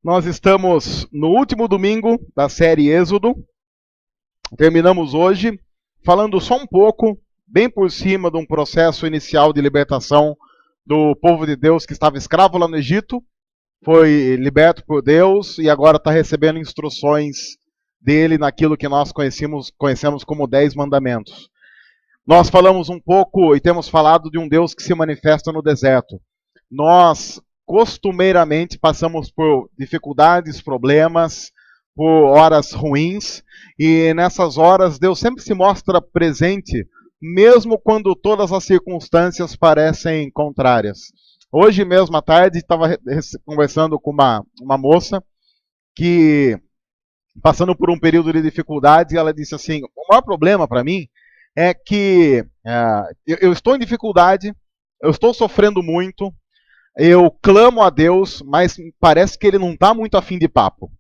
Nós estamos no último domingo da série Êxodo. Terminamos hoje falando só um pouco, bem por cima, de um processo inicial de libertação do povo de Deus que estava escravo lá no Egito, foi liberto por Deus e agora está recebendo instruções dele naquilo que nós conhecemos como 10 mandamentos. Nós falamos um pouco e temos falado de um Deus que se manifesta no deserto. Nós costumeiramente passamos por dificuldades, problemas, por horas ruins, e nessas horas Deus sempre se mostra presente, mesmo quando todas as circunstâncias parecem contrárias. Hoje mesmo à tarde estava conversando com uma moça que, passando por um período de dificuldade, ela disse assim: o maior problema para mim é que eu estou em dificuldade, eu estou sofrendo muito, eu clamo a Deus, mas parece que ele não está muito afim de papo.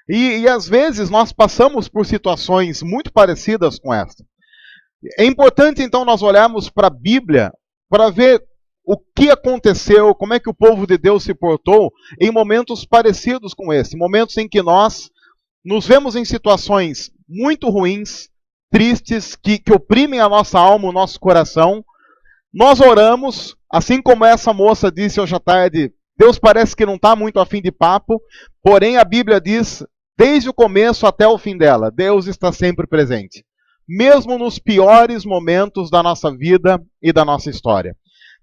E às vezes nós passamos por situações muito parecidas com esta. É importante então nós olharmos para a Bíblia para ver o que aconteceu, como é que o povo de Deus se portou em momentos parecidos com esse, momentos em que nós nos vemos em situações muito ruins, tristes, que oprimem a nossa alma, o nosso coração. Nós oramos, assim como essa moça disse hoje à tarde, Deus parece que não está muito afim de papo, porém a Bíblia diz, desde o começo até o fim dela, Deus está sempre presente, mesmo nos piores momentos da nossa vida e da nossa história.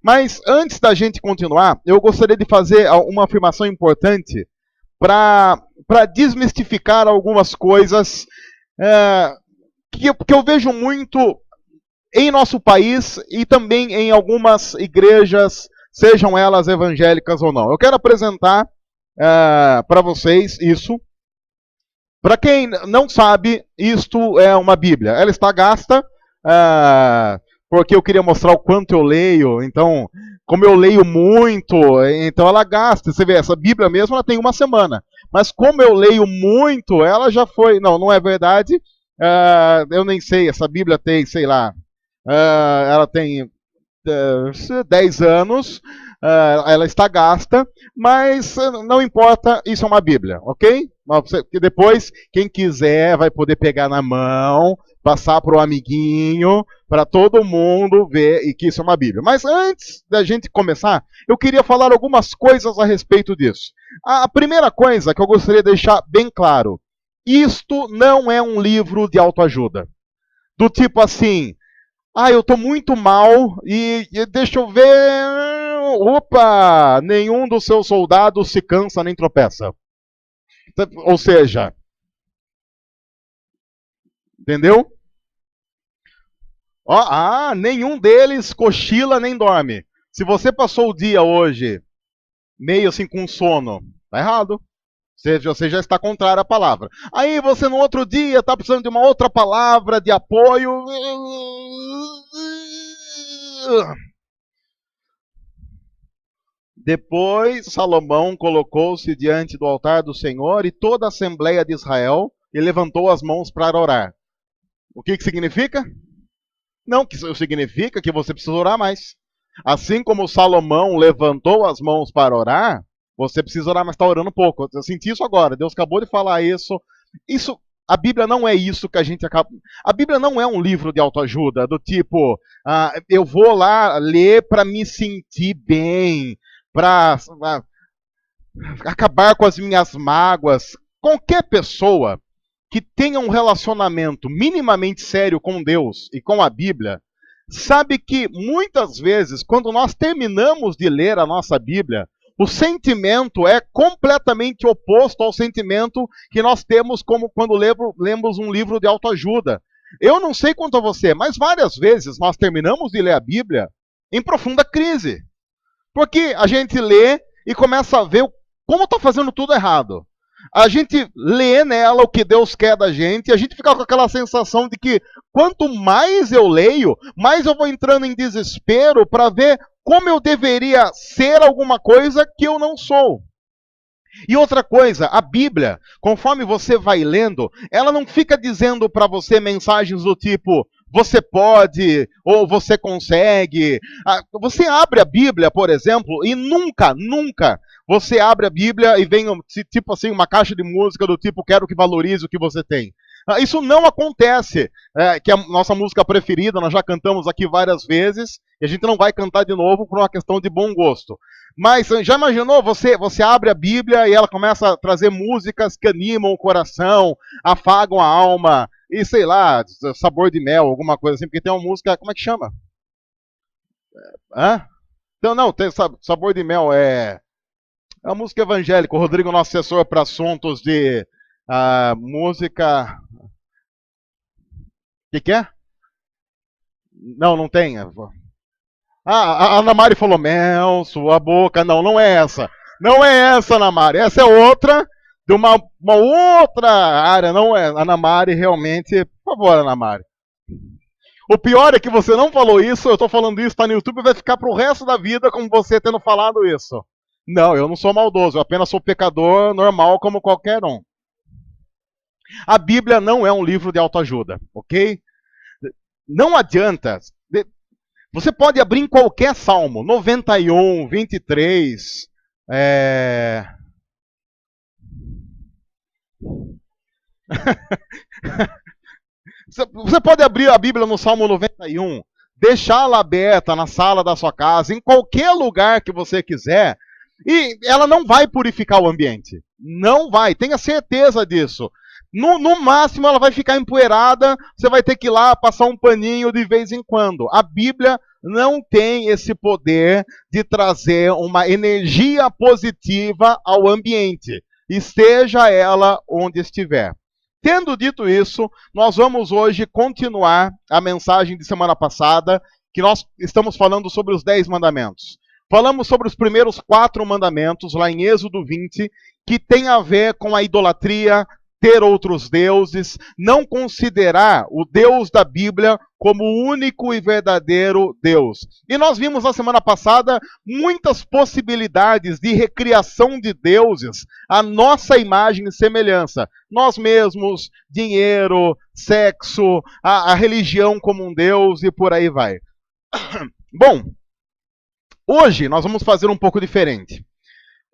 Mas antes da gente continuar, eu gostaria de fazer uma afirmação importante para desmistificar algumas coisas que eu vejo muito em nosso país e também em algumas igrejas, sejam elas evangélicas ou não. Eu quero apresentar para vocês isso. Para quem não sabe, isto é uma Bíblia. Ela está gasta, porque eu queria mostrar o quanto eu leio. Então, como eu leio muito, então ela gasta. Você vê, essa Bíblia mesmo, ela tem uma semana. Mas como eu leio muito, ela já foi... Não é verdade. Eu nem sei, essa Bíblia tem, sei lá, ela tem 10 anos, ela está gasta, mas não importa, isso é uma Bíblia, ok? Que depois, quem quiser vai poder pegar na mão, passar para o amiguinho, para todo mundo ver e que isso é uma Bíblia. Mas antes da gente começar, eu queria falar algumas coisas a respeito disso. A primeira coisa que eu gostaria de deixar bem claro, isto não é um livro de autoajuda. Do tipo assim, eu estou muito mal e deixa eu ver... Opa! Nenhum dos seus soldados se cansa nem tropeça. Ou seja, entendeu? Nenhum deles cochila nem dorme. Se você passou o dia hoje meio assim com sono, tá errado. Você já está contrário à palavra. Aí você no outro dia está precisando de uma outra palavra de apoio. Depois Salomão colocou-se diante do altar do Senhor e toda a Assembleia de Israel e levantou as mãos para orar. O que significa? Não, que isso significa que você precisa orar mais. Assim como Salomão levantou as mãos para orar, você precisa orar, mas está orando pouco. Eu senti isso agora. Deus acabou de falar isso. A Bíblia não é isso que a gente acaba... A Bíblia não é um livro de autoajuda, do tipo, eu vou lá ler para me sentir bem, para acabar com as minhas mágoas. Qualquer pessoa que tenha um relacionamento minimamente sério com Deus e com a Bíblia, sabe que muitas vezes, quando nós terminamos de ler a nossa Bíblia, o sentimento é completamente oposto ao sentimento que nós temos como quando lemos um livro de autoajuda. Eu não sei quanto a você, mas várias vezes nós terminamos de ler a Bíblia em profunda crise. Porque a gente lê e começa a ver como está fazendo tudo errado. A gente lê nela o que Deus quer da gente e a gente fica com aquela sensação de que quanto mais eu leio, mais eu vou entrando em desespero para ver como eu deveria ser alguma coisa que eu não sou. E outra coisa, a Bíblia, conforme você vai lendo, ela não fica dizendo para você mensagens do tipo, você pode, ou você consegue. Você abre a Bíblia, por exemplo, e nunca você abre a Bíblia e vem tipo assim uma caixa de música do tipo quero que valorize o que você tem. Isso não acontece, que é a nossa música preferida, nós já cantamos aqui várias vezes, e a gente não vai cantar de novo por uma questão de bom gosto. Mas já imaginou, você abre a Bíblia e ela começa a trazer músicas que animam o coração, afagam a alma, e sei lá, sabor de mel, alguma coisa assim, porque tem uma música, como é que chama? Hã? Então, não, tem sabor de mel, é uma música evangélica, o Rodrigo, nosso assessor para assuntos de música... O que é? Não, não tem. A Ana Mari falou, mel, sua boca. Não, não é essa. Não é essa, Ana Mari. Essa é outra, de uma outra área. Não é. Ana Mari, realmente. Por favor, Ana Mari. O pior é que você não falou isso, eu estou falando isso, está no YouTube, vai ficar para o resto da vida como você tendo falado isso. Não, eu não sou maldoso, eu apenas sou pecador normal como qualquer um. A Bíblia não é um livro de autoajuda, ok? Não adianta. Você pode abrir em qualquer salmo, 91, 23. Você pode abrir a Bíblia no Salmo 91, deixá-la aberta na sala da sua casa, em qualquer lugar que você quiser, e ela não vai purificar o ambiente. Não vai, tenha certeza disso. No máximo ela vai ficar empoeirada, você vai ter que ir lá passar um paninho de vez em quando. A Bíblia não tem esse poder de trazer uma energia positiva ao ambiente, esteja ela onde estiver. Tendo dito isso, nós vamos hoje continuar a mensagem de semana passada, que nós estamos falando sobre os 10 mandamentos. Falamos sobre os primeiros 4 mandamentos, lá em Êxodo 20, que tem a ver com a idolatria, ter outros deuses, não considerar o Deus da Bíblia como o único e verdadeiro Deus. E nós vimos na semana passada muitas possibilidades de recriação de deuses à nossa imagem e semelhança. Nós mesmos, dinheiro, sexo, a religião como um Deus e por aí vai. Bom, hoje nós vamos fazer um pouco diferente.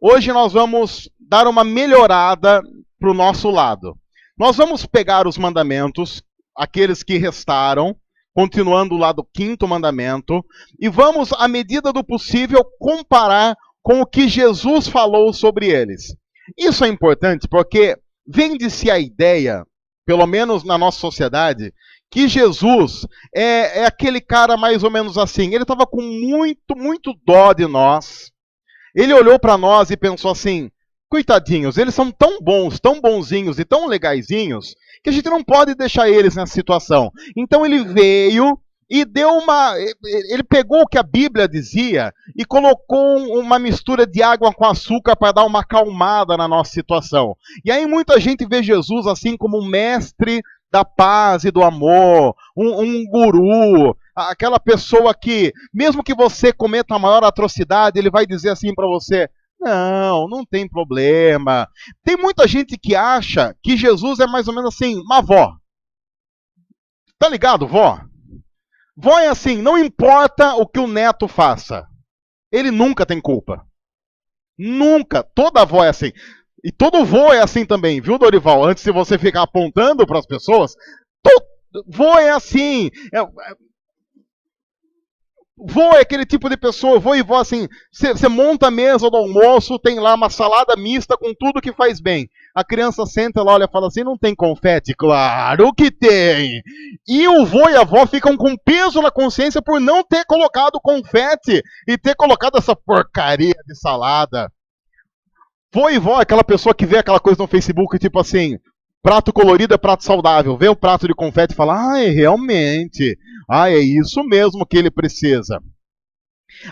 Hoje nós vamos dar uma melhorada para o nosso lado. Nós vamos pegar os mandamentos, aqueles que restaram, continuando lá do 5º mandamento, e vamos, à medida do possível, comparar com o que Jesus falou sobre eles. Isso é importante porque vende-se a ideia, pelo menos na nossa sociedade, que Jesus é aquele cara mais ou menos assim. Ele estava com muito dó de nós. Ele olhou para nós e pensou assim, coitadinhos, eles são tão bons, tão bonzinhos e tão legaizinhos, que a gente não pode deixar eles nessa situação. Então ele veio e ele pegou o que a Bíblia dizia e colocou uma mistura de água com açúcar para dar uma acalmada na nossa situação. E aí muita gente vê Jesus assim como um mestre da paz e do amor, um guru, aquela pessoa que, mesmo que você cometa a maior atrocidade, ele vai dizer assim para você, não tem problema. Tem muita gente que acha que Jesus é mais ou menos assim, uma avó. Tá ligado, vó? Vó é assim, não importa o que o neto faça, ele nunca tem culpa. Nunca. Toda avó é assim. E todo vô é assim também, viu, Dorival? Antes de você ficar apontando para as pessoas, vô é assim. Vô é aquele tipo de pessoa, vô e vó assim, você monta a mesa do almoço, tem lá uma salada mista com tudo que faz bem. A criança senta lá, olha e fala assim, não tem confete? Claro que tem! E o vô e a avó ficam com peso na consciência por não ter colocado confete e ter colocado essa porcaria de salada. Vô e vó, aquela pessoa que vê aquela coisa no Facebook, tipo assim, prato colorido é prato saudável. Vê o prato de confete e fala, realmente, é isso mesmo que ele precisa.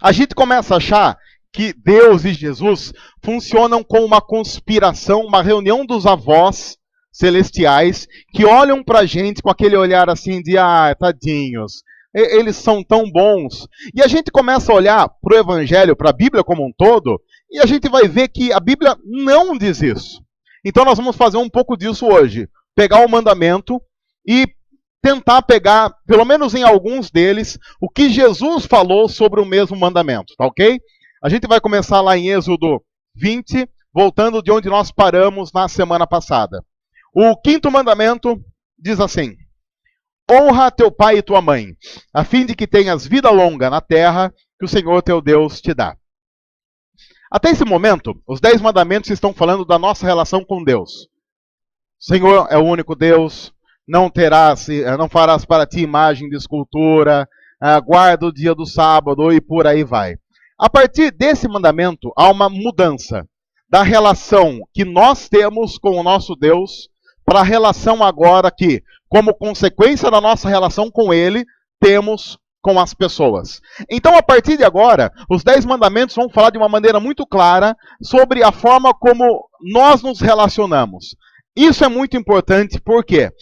A gente começa a achar que Deus e Jesus funcionam como uma conspiração, uma reunião dos avós celestiais que olham pra gente com aquele olhar assim de, tadinhos, eles são tão bons. E a gente começa a olhar pro Evangelho, pra Bíblia como um todo, e a gente vai ver que a Bíblia não diz isso. Então nós vamos fazer um pouco disso hoje. Pegar o mandamento e tentar pegar, pelo menos em alguns deles, o que Jesus falou sobre o mesmo mandamento, tá ok? A gente vai começar lá em Êxodo 20, voltando de onde nós paramos na semana passada. O quinto mandamento diz assim: honra teu pai e tua mãe, a fim de que tenhas vida longa na terra que o Senhor teu Deus te dá. Até esse momento, os 10 mandamentos estão falando da nossa relação com Deus. O Senhor é o único Deus, não farás para ti imagem de escultura, guarda o dia do sábado e por aí vai. A partir desse mandamento, há uma mudança da relação que nós temos com o nosso Deus para a relação agora que, como consequência da nossa relação com Ele, temos com as pessoas. Então, a partir de agora, os 10 mandamentos vão falar de uma maneira muito clara sobre a forma como nós nos relacionamos. Isso é muito importante porque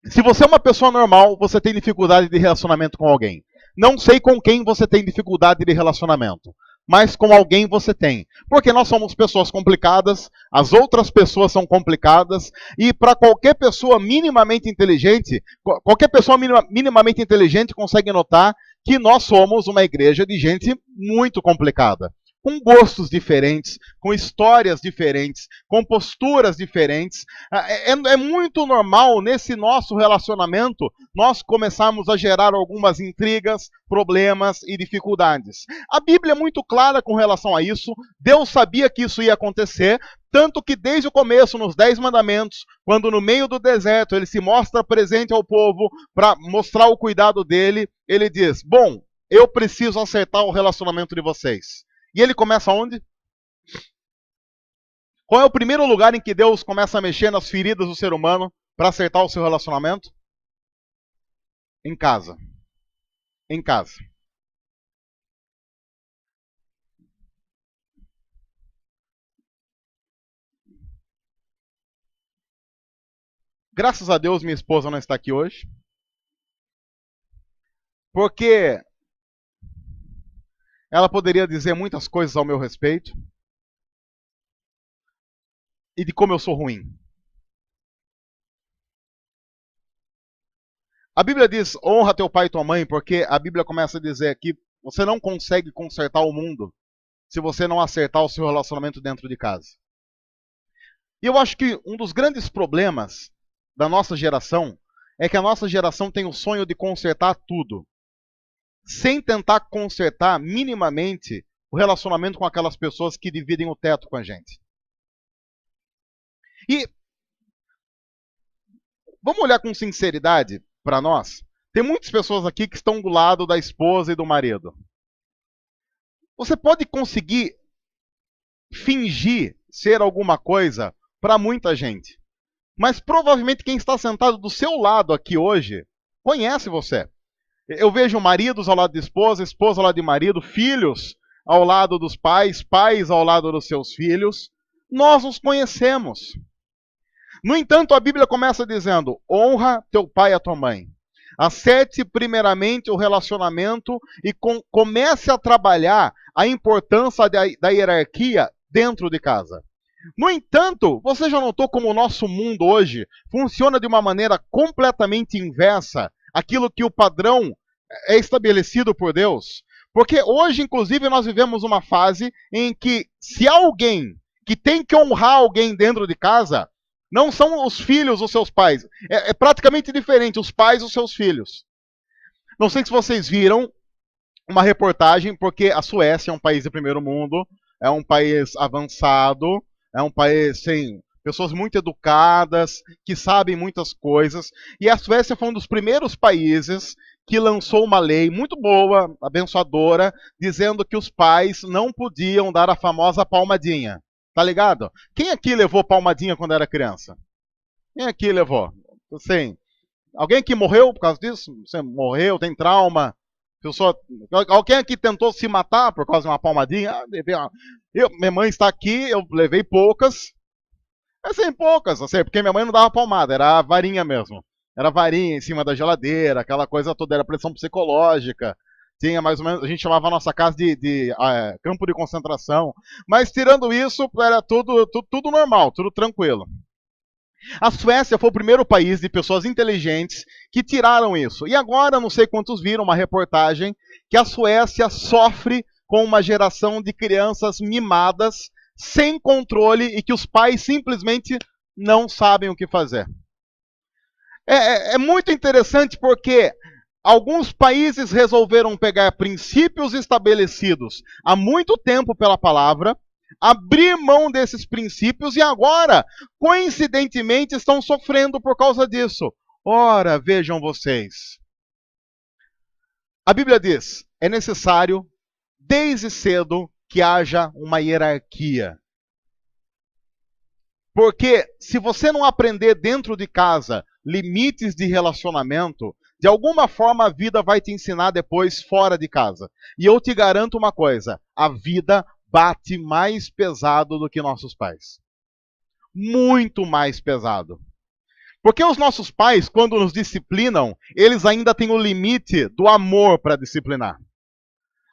se você é uma pessoa normal, você tem dificuldade de relacionamento com alguém. Não sei com quem você tem dificuldade de relacionamento, mas com alguém você tem. Porque nós somos pessoas complicadas, as outras pessoas são complicadas, e para qualquer pessoa minimamente inteligente, consegue notar que nós somos uma igreja de gente muito complicada. Com gostos diferentes, com histórias diferentes, com posturas diferentes. É muito normal nesse nosso relacionamento nós começarmos a gerar algumas intrigas, problemas e dificuldades. A Bíblia é muito clara com relação a isso. Deus sabia que isso ia acontecer, tanto que desde o começo, nos 10 mandamentos, quando no meio do deserto ele se mostra presente ao povo para mostrar o cuidado dele, ele diz: bom, eu preciso acertar o relacionamento de vocês. E ele começa onde? Qual é o primeiro lugar em que Deus começa a mexer nas feridas do ser humano para acertar o seu relacionamento? Em casa. Em casa. Graças a Deus minha esposa não está aqui hoje. Porque ela poderia dizer muitas coisas ao meu respeito. E de como eu sou ruim. A Bíblia diz: honra teu pai e tua mãe, porque a Bíblia começa a dizer que você não consegue consertar o mundo se você não acertar o seu relacionamento dentro de casa. E eu acho que um dos grandes problemas da nossa geração é que a nossa geração tem o sonho de consertar tudo, sem tentar consertar minimamente o relacionamento com aquelas pessoas que dividem o teto com a gente. E vamos olhar com sinceridade para nós. Tem muitas pessoas aqui que estão do lado da esposa e do marido. Você pode conseguir fingir ser alguma coisa para muita gente. Mas provavelmente quem está sentado do seu lado aqui hoje conhece você. Eu vejo maridos ao lado de esposa, esposa ao lado de marido, filhos ao lado dos pais, pais ao lado dos seus filhos. Nós nos conhecemos. No entanto, a Bíblia começa dizendo: honra teu pai e a tua mãe. Acerte primeiramente o relacionamento e comece a trabalhar a importância da hierarquia dentro de casa. No entanto, você já notou como o nosso mundo hoje funciona de uma maneira completamente inversa àquilo que o padrão é estabelecido por Deus? Porque hoje, inclusive, nós vivemos uma fase em que se há alguém que tem que honrar alguém dentro de casa, não são os filhos os seus pais. É praticamente diferente, os pais os seus filhos. Não sei se vocês viram uma reportagem, porque a Suécia é um país de primeiro mundo, é um país avançado, é um país sem pessoas muito educadas, que sabem muitas coisas. E a Suécia foi um dos primeiros países que lançou uma lei muito boa, abençoadora, dizendo que os pais não podiam dar a famosa palmadinha. Tá ligado? Quem aqui levou palmadinha quando era criança? Quem aqui levou? Assim, alguém aqui morreu por causa disso? Você morreu, tem trauma? Alguém aqui tentou se matar por causa de uma palmadinha? Minha mãe está aqui, eu levei poucas. Assim, poucas, assim, porque minha mãe não dava palmada, era a varinha mesmo. Era varinha em cima da geladeira, aquela coisa toda, era pressão psicológica. Tinha mais ou menos, a gente chamava a nossa casa de campo de concentração. Mas tirando isso, era tudo normal, tudo tranquilo. A Suécia foi o primeiro país de pessoas inteligentes que tiraram isso. E agora, não sei quantos viram uma reportagem que a Suécia sofre com uma geração de crianças mimadas, sem controle e que os pais simplesmente não sabem o que fazer. É muito interessante porque alguns países resolveram pegar princípios estabelecidos há muito tempo pela palavra, abrir mão desses princípios e agora, coincidentemente, estão sofrendo por causa disso. Ora, vejam vocês. A Bíblia diz: é necessário, desde cedo, que haja uma hierarquia. Porque se você não aprender dentro de casa limites de relacionamento, de alguma forma a vida vai te ensinar depois fora de casa. E eu te garanto uma coisa: a vida bate mais pesado do que nossos pais. Muito mais pesado. Porque os nossos pais, quando nos disciplinam, eles ainda têm o limite do amor para disciplinar.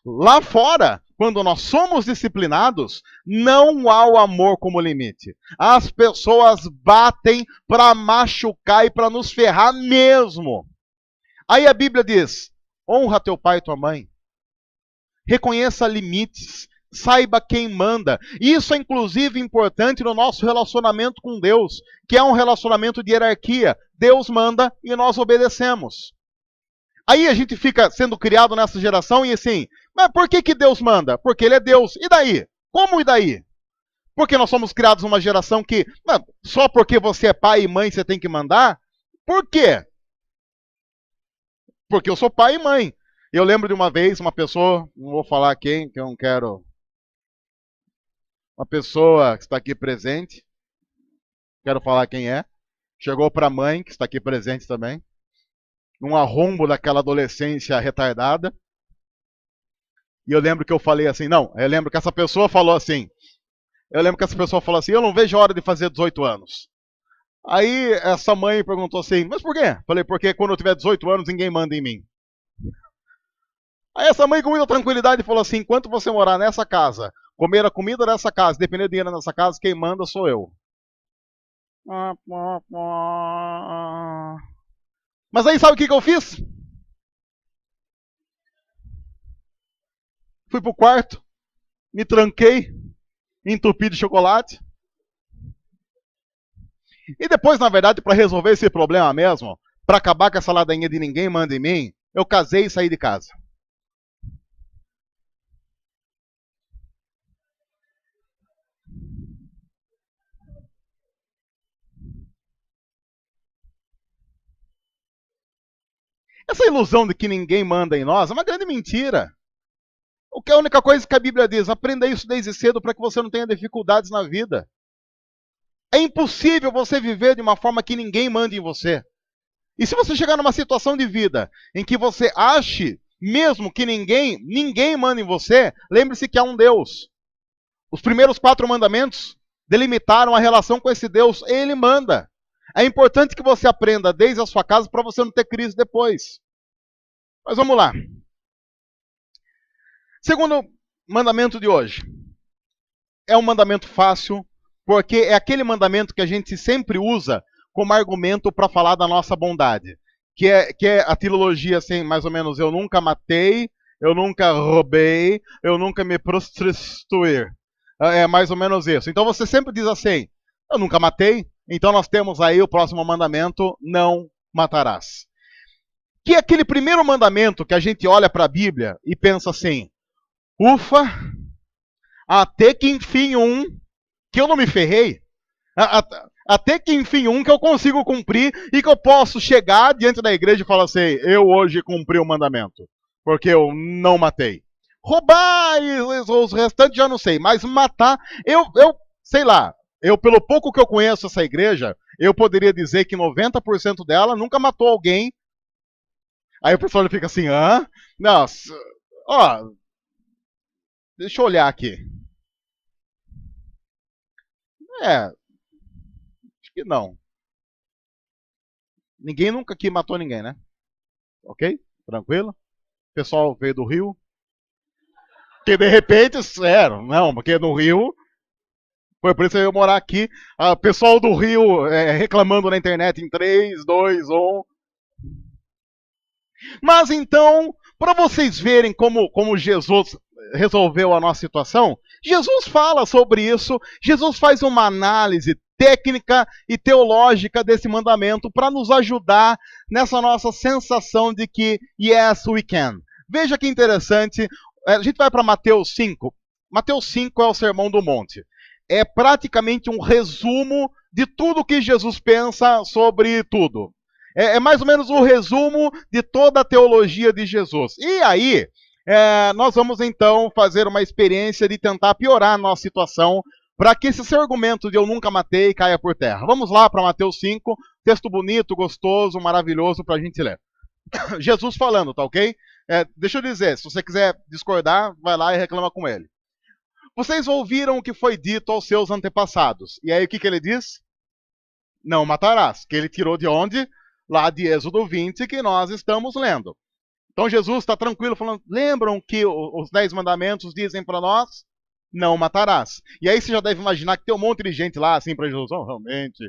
Lá fora, quando nós somos disciplinados, não há o amor como limite. As pessoas batem para machucar e para nos ferrar mesmo. Aí a Bíblia diz: honra teu pai e tua mãe. Reconheça limites. Saiba quem manda. Isso é inclusive importante no nosso relacionamento com Deus, que é um relacionamento de hierarquia. Deus manda e nós obedecemos. Aí a gente fica sendo criado nessa geração e assim, mas por que Deus manda? Porque Ele é Deus. E daí? Como e daí? Porque nós somos criados numa geração que, só porque você é pai e mãe você tem que mandar? Por quê? Porque eu sou pai e mãe. Eu lembro de uma vez, uma pessoa, não vou falar quem, que eu não quero. Uma pessoa que está aqui presente, quero falar quem é, chegou para a mãe, que está aqui presente também, num arrombo daquela adolescência retardada. E eu lembro que eu falei assim, eu lembro que essa pessoa falou assim, eu não vejo a hora de fazer 18 anos. Aí essa mãe perguntou assim, mas por quê? Falei, porque quando eu tiver 18 anos ninguém manda em mim. Aí essa mãe com muita tranquilidade falou assim, enquanto você morar nessa casa, comer a comida dessa casa, depender do dinheiro nessa casa, quem manda sou eu. Mas aí sabe o que eu fiz? Fui pro quarto, me tranquei, entupi de chocolate. E depois, na verdade, para resolver esse problema mesmo, para acabar com essa ladainha de ninguém manda em mim, eu casei e saí de casa. Essa ilusão de que ninguém manda em nós é uma grande mentira. O que é a única coisa que a Bíblia diz? Aprenda isso desde cedo para que você não tenha dificuldades na vida. É impossível você viver de uma forma que ninguém mande em você. E se você chegar numa situação de vida em que você ache mesmo que ninguém manda em você, lembre-se que há um Deus. Os primeiros 4 mandamentos delimitaram a relação com esse Deus. Ele manda. É importante que você aprenda desde a sua casa para você não ter crise depois. Mas vamos lá. Segundo mandamento de hoje. É um mandamento fácil, porque é aquele mandamento que a gente sempre usa como argumento para falar da nossa bondade. Que é a trilogia assim, mais ou menos, eu nunca matei, eu nunca roubei, eu nunca me prostituir. É mais ou menos isso. Então você sempre diz assim, eu nunca matei, então nós temos aí o próximo mandamento, não matarás. Que é aquele primeiro mandamento que a gente olha para a Bíblia e pensa assim, ufa, até que enfim que eu não me ferrei. Até que enfim que eu consigo cumprir e que eu posso chegar diante da igreja e falar assim, eu hoje cumpri o mandamento, porque eu não matei. Roubar e os restantes já não sei, mas matar, eu sei lá, pelo pouco que eu conheço essa igreja, eu poderia dizer que 90% dela nunca matou alguém. Aí o pessoal fica assim, hã? Nossa, ó, deixa eu olhar aqui. Acho que não. Ninguém nunca aqui matou ninguém, né? Ok? Tranquilo? O pessoal veio do Rio. Que de repente, não, porque no Rio. Foi por isso que eu ia morar aqui. O pessoal do Rio reclamando na internet em 3, 2, 1. Mas então, para vocês verem como Jesus resolveu a nossa situação? Jesus fala sobre isso, Jesus faz uma análise técnica e teológica desse mandamento para nos ajudar nessa nossa sensação de que yes, we can. Veja que interessante, a gente vai para Mateus 5. Mateus 5 é o Sermão do Monte. É praticamente um resumo de tudo que Jesus pensa sobre tudo. É mais ou menos o resumo de toda a teologia de Jesus. E aí, nós vamos então fazer uma experiência de tentar piorar a nossa situação para que esse seu argumento de eu nunca matei caia por terra. Vamos lá para Mateus 5, texto bonito, gostoso, maravilhoso para a gente ler. Jesus falando, tá ok? Deixa eu dizer, se você quiser discordar, vai lá e reclama com ele. Vocês ouviram o que foi dito aos seus antepassados. E aí o que ele diz? Não matarás. Que ele tirou de onde? Lá de Êxodo 20, que nós estamos lendo. Então Jesus está tranquilo, falando, lembram que os 10 mandamentos dizem para nós? Não matarás. E aí você já deve imaginar que tem um monte de gente lá, assim, para Jesus, realmente,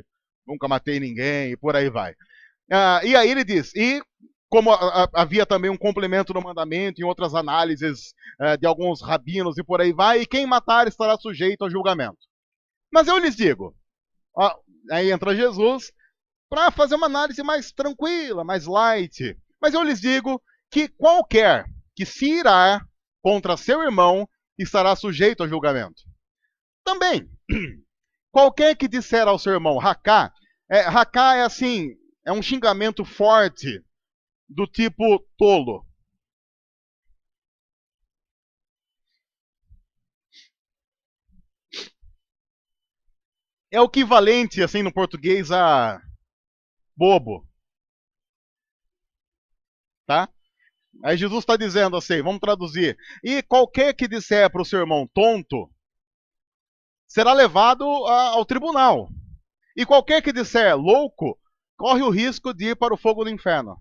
nunca matei ninguém, e por aí vai. E aí ele diz, e como havia também um complemento no mandamento, em outras análises de alguns rabinos e por aí vai, e quem matar estará sujeito ao julgamento. Mas eu lhes digo, aí entra Jesus, para fazer uma análise mais tranquila, mais light. Mas eu lhes digo que qualquer que se irá contra seu irmão estará sujeito ao julgamento. Também, qualquer que disser ao seu irmão racá, racá é assim, é um xingamento forte, do tipo tolo. É o equivalente, assim, no português a bobo. Tá? Aí Jesus está dizendo assim, vamos traduzir. E qualquer que disser para o seu irmão tonto, será levado ao tribunal. E qualquer que disser louco, corre o risco de ir para o fogo do inferno.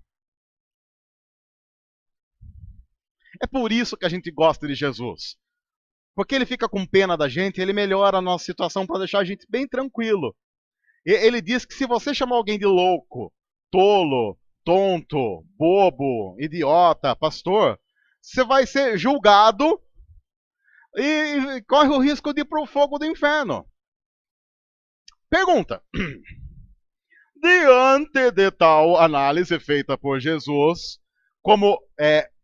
É por isso que a gente gosta de Jesus. Porque ele fica com pena da gente, ele melhora a nossa situação para deixar a gente bem tranquilo. Ele diz que se você chamar alguém de louco, tolo, tonto, bobo, idiota, pastor, você vai ser julgado e corre o risco de ir para o fogo do inferno. Pergunta. Diante de tal análise feita por Jesus, como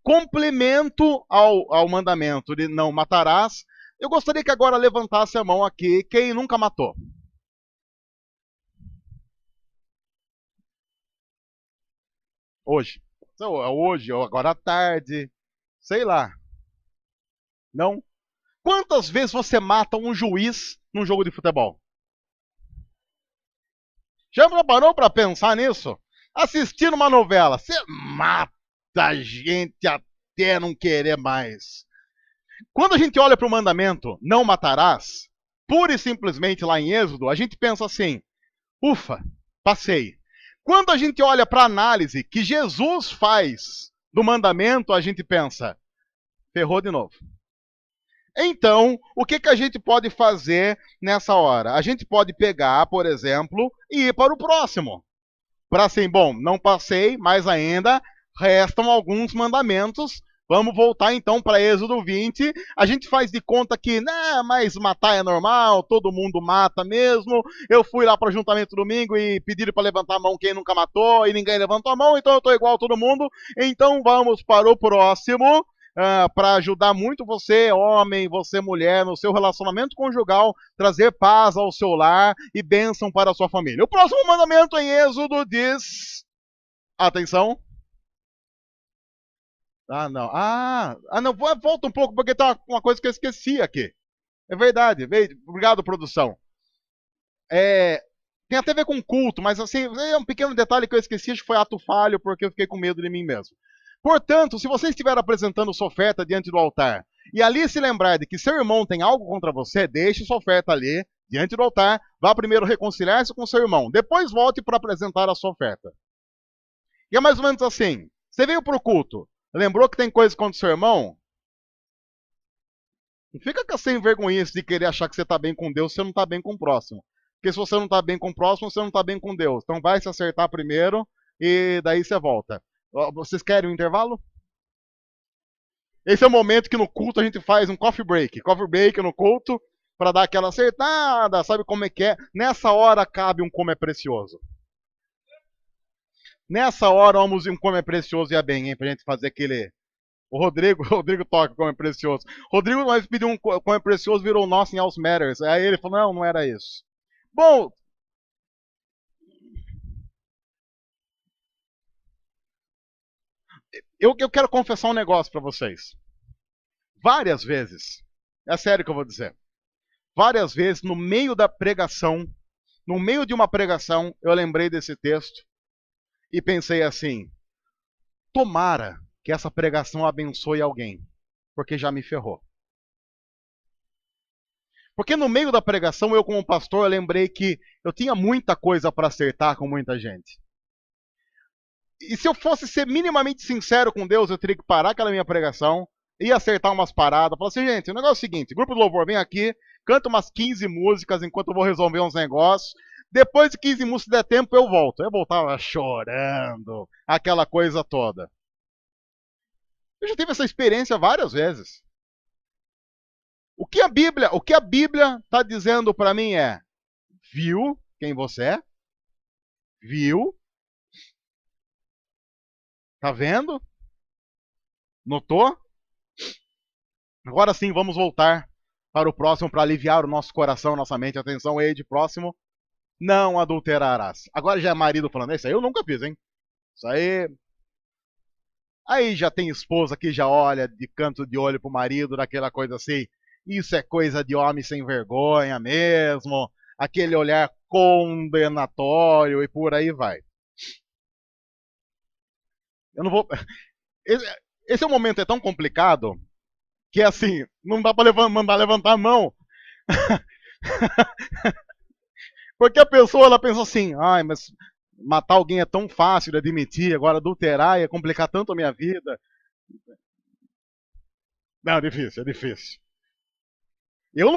complemento ao mandamento de não matarás, eu gostaria que agora levantasse a mão aqui quem nunca matou. Hoje. Hoje, ou agora à tarde, sei lá. Não? Quantas vezes você mata um juiz num jogo de futebol? Já parou para pensar nisso? Assistindo uma novela, você mata a gente até não querer mais. Quando a gente olha para o mandamento, não matarás, pura e simplesmente lá em Êxodo, a gente pensa assim, ufa, passei. Quando a gente olha para a análise que Jesus faz do mandamento, a gente pensa, ferrou de novo. Então, o que a gente pode fazer nessa hora? A gente pode pegar, por exemplo, e ir para o próximo. Para assim, bom, não passei, mas ainda restam alguns mandamentos. Vamos voltar então para Êxodo 20. A gente faz de conta que, mas matar é normal, todo mundo mata mesmo. Eu fui lá para o ajuntamento domingo e pediram para levantar a mão quem nunca matou e ninguém levantou a mão, então eu estou igual a todo mundo. Então vamos para o próximo. Para ajudar muito você, homem, você, mulher, no seu relacionamento conjugal, trazer paz ao seu lar e bênção para a sua família. O próximo mandamento em Êxodo diz... Atenção. Não, volta um pouco, porque tem uma coisa que eu esqueci aqui. É verdade, obrigado, produção. Tem até a ver com culto, mas assim, é um pequeno detalhe que eu esqueci, acho que foi ato falho, porque eu fiquei com medo de mim mesmo. Portanto, se você estiver apresentando sua oferta diante do altar, e ali se lembrar de que seu irmão tem algo contra você, deixe sua oferta ali, diante do altar, vá primeiro reconciliar-se com seu irmão, depois volte para apresentar a sua oferta. E é mais ou menos assim, você veio para o culto, lembrou que tem coisa contra seu irmão? Não fica sem vergonhice de querer achar que você está bem com Deus se você não está bem com o próximo. Porque se você não está bem com o próximo, você não está bem com Deus. Então vai se acertar primeiro e daí você volta. Vocês querem um intervalo? Esse é o momento que no culto a gente faz um coffee break. Coffee break no culto, para dar aquela acertada, sabe como é que é? Nessa hora cabe um como é precioso. Nessa hora, vamos um como é precioso e a bem, hein? Pra gente fazer aquele. O Rodrigo, o Rodrigo toca como é precioso. Rodrigo, nós pediu um como é precioso, virou o nosso em House Matters. Aí ele falou: não, não era isso. Bom, eu quero confessar um negócio para vocês. Várias vezes, é sério que eu vou dizer. Várias vezes, no meio da pregação, no meio de uma pregação, eu lembrei desse texto e pensei assim: tomara que essa pregação abençoe alguém, porque já me ferrou. Porque no meio da pregação, eu como pastor, eu lembrei que eu tinha muita coisa para acertar com muita gente. E se eu fosse ser minimamente sincero com Deus, eu teria que parar aquela minha pregação e acertar umas paradas. Falar assim, gente, o negócio é o seguinte, grupo de louvor, vem aqui, canta umas 15 músicas enquanto eu vou resolver uns negócios. Depois de 15 músicas, se der tempo, eu volto. Eu voltava chorando, aquela coisa toda. Eu já tive essa experiência várias vezes. O que a Bíblia está dizendo para mim é: viu quem você é? Viu? Tá vendo? Notou? Agora sim, vamos voltar para o próximo para aliviar o nosso coração, nossa mente. Atenção, Eide, próximo. Não adulterarás. Agora já é marido falando, isso aí eu nunca fiz, hein? Isso aí. Aí já tem esposa que já olha de canto de olho pro marido, daquela coisa assim. Isso é coisa de homem sem vergonha mesmo. Aquele olhar condenatório e por aí vai. Eu não vou. Esse é um momento é tão complicado que assim, não dá para mandar levantar a mão. Porque a pessoa ela pensa assim, ai, mas matar alguém é tão fácil de admitir, agora adulterar ia complicar tanto a minha vida. Não, é difícil, é difícil. Eu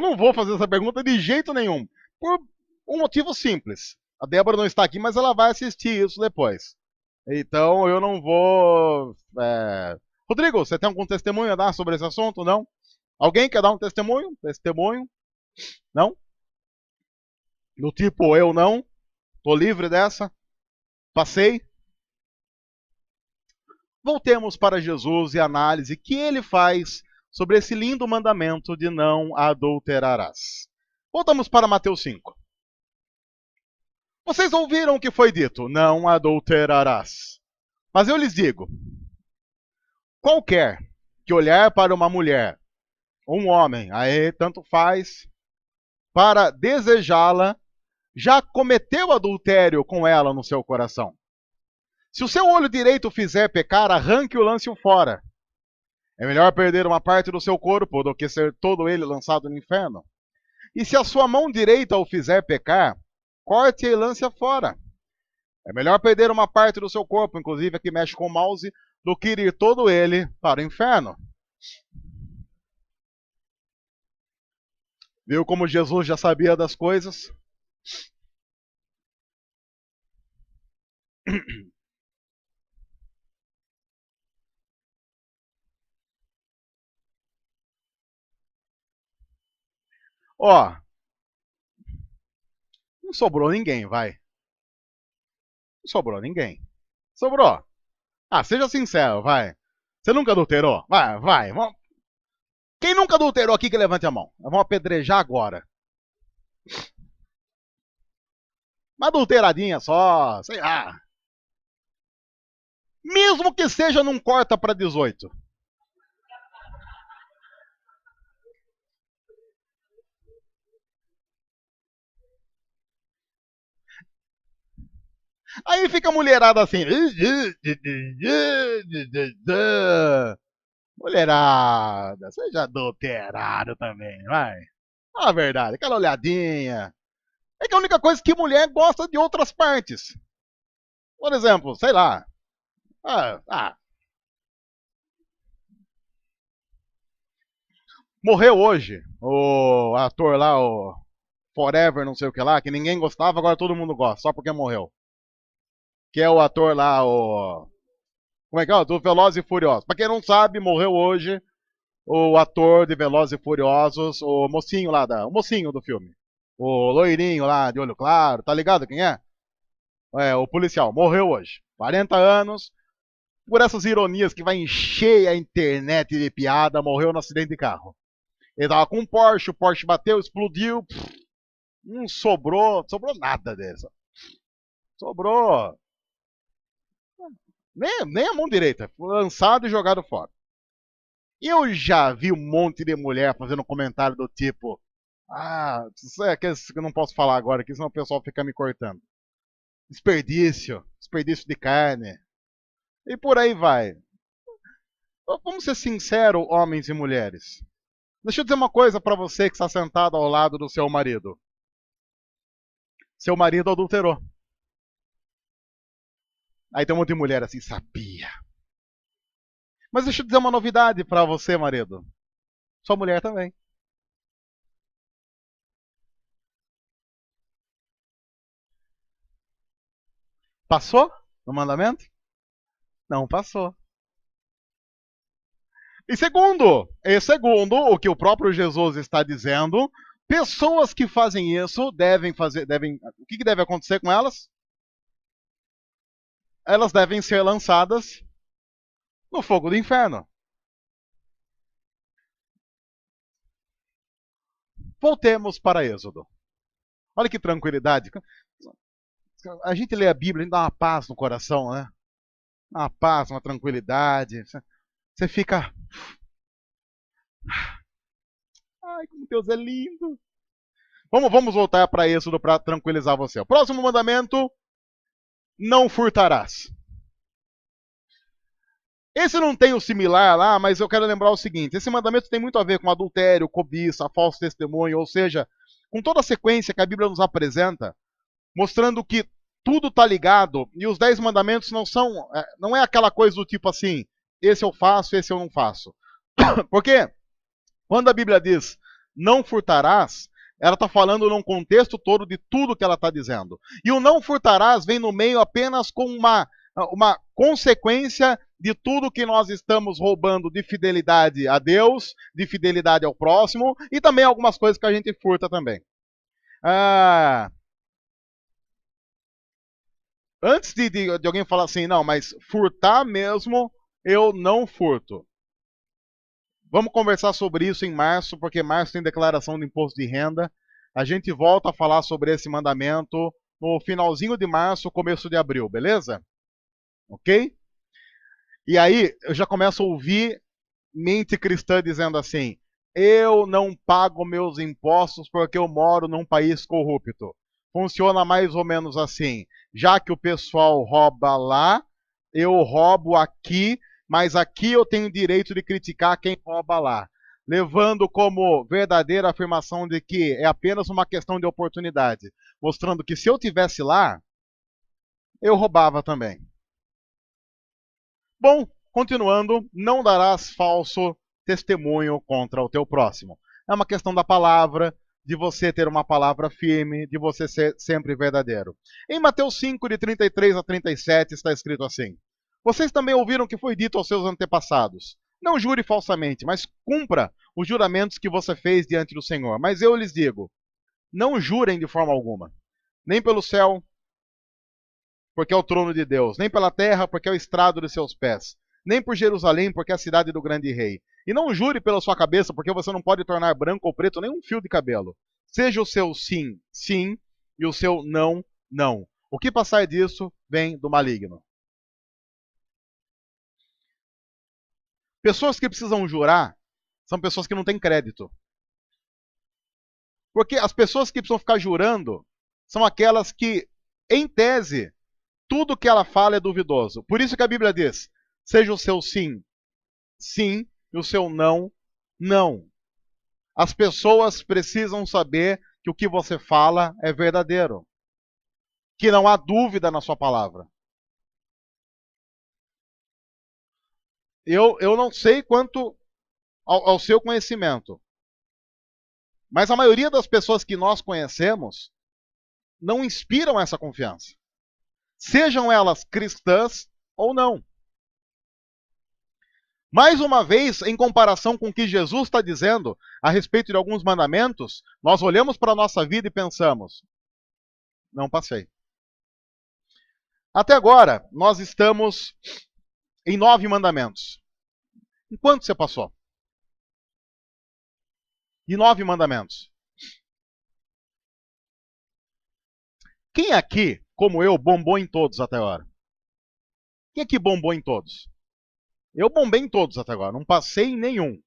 não vou fazer essa pergunta de jeito nenhum. Por um motivo simples. A Débora não está aqui, mas ela vai assistir isso depois. Então eu não vou. Rodrigo, você tem algum testemunho a dar sobre esse assunto? Não? Alguém quer dar um testemunho? Testemunho? Não? Do tipo, eu não? Tô livre dessa? Passei? Voltemos para Jesus e a análise que ele faz sobre esse lindo mandamento de não adulterarás. Voltamos para Mateus 5. Vocês ouviram o que foi dito: não adulterarás. Mas eu lhes digo: qualquer que olhar para uma mulher, ou um homem, aí tanto faz, para desejá-la, já cometeu adultério com ela no seu coração. Se o seu olho direito fizer pecar, arranque o lance-o fora. É melhor perder uma parte do seu corpo do que ser todo ele lançado no inferno. E se a sua mão direita o fizer pecar, corte e lance-a fora. É melhor perder uma parte do seu corpo, inclusive a que mexe com o mouse, do que ir todo ele para o inferno. Viu como Jesus já sabia das coisas? Ó, não sobrou ninguém, vai. Não sobrou ninguém. Sobrou. Ah, seja sincero, vai. Você nunca adulterou? Vai, vai. Quem nunca adulterou aqui que levante a mão? Vamos apedrejar agora. Uma adulteradinha só, sei lá. Mesmo que seja num corta para 18. Aí fica a mulherada assim. Mulherada, seja adulterado também, vai. Fala a verdade, aquela olhadinha. É que a única coisa que mulher gosta de outras partes. Por exemplo, sei lá. Ah, ah, morreu hoje o ator lá, o Forever, não sei o que lá, que ninguém gostava, agora todo mundo gosta, só porque morreu. Que é o ator lá, o. Como é que é? Do Velozes e Furiosos. Pra quem não sabe, morreu hoje o ator de Velozes e Furiosos, o mocinho lá, o mocinho do filme. O loirinho lá, de olho claro, tá ligado quem é? É, o policial, morreu hoje. 40 anos, por essas ironias que vai encher a internet de piada, morreu no acidente de carro. Ele tava com um Porsche, o Porsche bateu, explodiu, não sobrou nada dessa. Sobrou nem a mão direita, foi lançado e jogado fora. Eu já vi um monte de mulher fazendo comentário do tipo: ah, isso é que eu não posso falar agora, que senão o pessoal fica me cortando. Desperdício de carne. E por aí vai. Vamos ser sinceros, homens e mulheres. Deixa eu dizer uma coisa para você que está sentado ao lado do seu marido. Seu marido adulterou. Aí tem um monte de mulher assim, sabia. Mas deixa eu dizer uma novidade para você, marido. Sua mulher também. Passou no mandamento? Não passou. E segundo o que o próprio Jesus está dizendo, pessoas que fazem isso o que deve acontecer com elas? Elas devem ser lançadas no fogo do inferno. Voltemos para Êxodo. Olha que tranquilidade. A gente lê a Bíblia, a gente dá uma paz no coração, né? Uma paz, uma tranquilidade. Você fica. Ai, como Deus é lindo. Vamos voltar para Êxodo para tranquilizar você. O próximo mandamento: não furtarás. Esse não tem o similar lá, mas eu quero lembrar o seguinte: esse mandamento tem muito a ver com adultério, cobiça, falso testemunho, ou seja, com toda a sequência que a Bíblia nos apresenta, mostrando que tudo está ligado e os 10 mandamentos não é aquela coisa do tipo assim, esse eu faço, esse eu não faço. Porque quando a Bíblia diz não furtarás, ela está falando num contexto todo de tudo que ela está dizendo. E o não furtarás vem no meio apenas com uma consequência de tudo que nós estamos roubando de fidelidade a Deus, de fidelidade ao próximo e também algumas coisas que a gente furta também. Ah, antes de alguém falar assim, não, mas furtar mesmo, eu não furto. Vamos conversar sobre isso em março, porque março tem declaração de imposto de renda. A gente volta a falar sobre esse mandamento no finalzinho de março, começo de abril, beleza? Ok? E aí eu já começo a ouvir mente cristã dizendo assim: eu não pago meus impostos porque eu moro num país corrupto. Funciona mais ou menos assim: já que o pessoal rouba lá, eu roubo aqui, mas aqui eu tenho direito de criticar quem rouba lá. Levando como verdadeira afirmação de que é apenas uma questão de oportunidade, mostrando que se eu tivesse lá, eu roubava também. Bom, continuando, não darás falso testemunho contra o teu próximo. É uma questão da palavra, de você ter uma palavra firme, de você ser sempre verdadeiro. Em Mateus 5, de 33 a 37, está escrito assim: vocês também ouviram o que foi dito aos seus antepassados. Não jure falsamente, mas cumpra os juramentos que você fez diante do Senhor. Mas eu lhes digo, não jurem de forma alguma, nem pelo céu, porque é o trono de Deus, nem pela terra, porque é o estrado de seus pés, nem por Jerusalém, porque é a cidade do grande rei. E não jure pela sua cabeça, porque você não pode tornar branco ou preto nem um fio de cabelo. Seja o seu sim, sim, e o seu não, não. O que passar disso vem do maligno. Pessoas que precisam jurar são pessoas que não têm crédito. Porque as pessoas que precisam ficar jurando são aquelas que, em tese, tudo que ela fala é duvidoso. Por isso que a Bíblia diz: seja o seu sim, sim, e o seu não, não. As pessoas precisam saber que o que você fala é verdadeiro, que não há dúvida na sua palavra. Eu não sei quanto ao seu conhecimento, mas a maioria das pessoas que nós conhecemos não inspiram essa confiança. Sejam elas cristãs ou não. Mais uma vez, em comparação com o que Jesus está dizendo a respeito de alguns mandamentos, nós olhamos para a nossa vida e pensamos: não passei. Até agora, nós estamos em 9 mandamentos. Em quanto você passou? De 9 mandamentos. Quem aqui, como eu, bombou em todos até agora? Quem aqui bombou em todos? Eu bombei em todos até agora, não passei em nenhum.